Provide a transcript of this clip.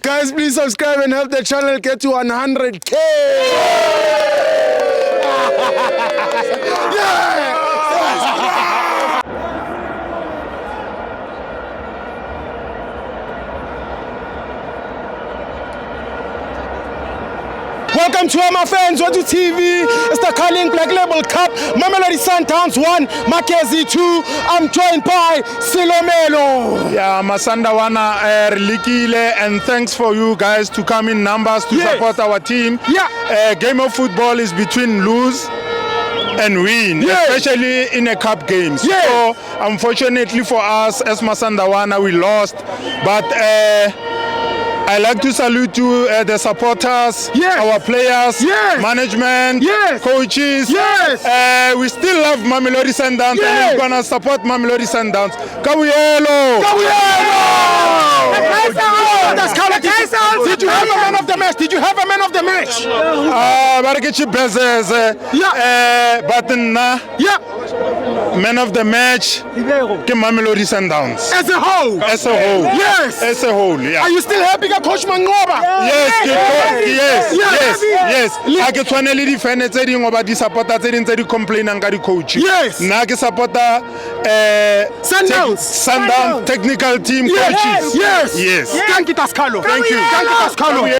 Guys, please subscribe and help the channel get to 100K. Welcome to FANS Wethu TV. It's the Carling Black Label Cup. Mamelodi Sundowns 1, Magesi 2. I'm joined by Silomelo. Yeah, Masandawana Relikile, and thanks for you guys to come in numbers to support our team. Yeah. Game of football is between lose and win, especially in a cup game. So unfortunately for us as Masandawana, we lost. But I like to salute you, the supporters, our players, management, coaches. We still love Mamelodi Sundowns, and we're gonna support Mamelodi Sundowns. Kabuyelo! Did you have a man of the match? Did you have a man of the match? Man of the match, Mamelodi Sundowns. As a whole? As a whole. Yes. As a whole, yeah. Are you still happy, Coach Mangoba? Yes. I can finally defend it about the supporter that complain and the coach. Yes. Now I support Sundowns technical team coaches. Yes. Yes. Thank you, Tascalo. Thank you. Tascalo.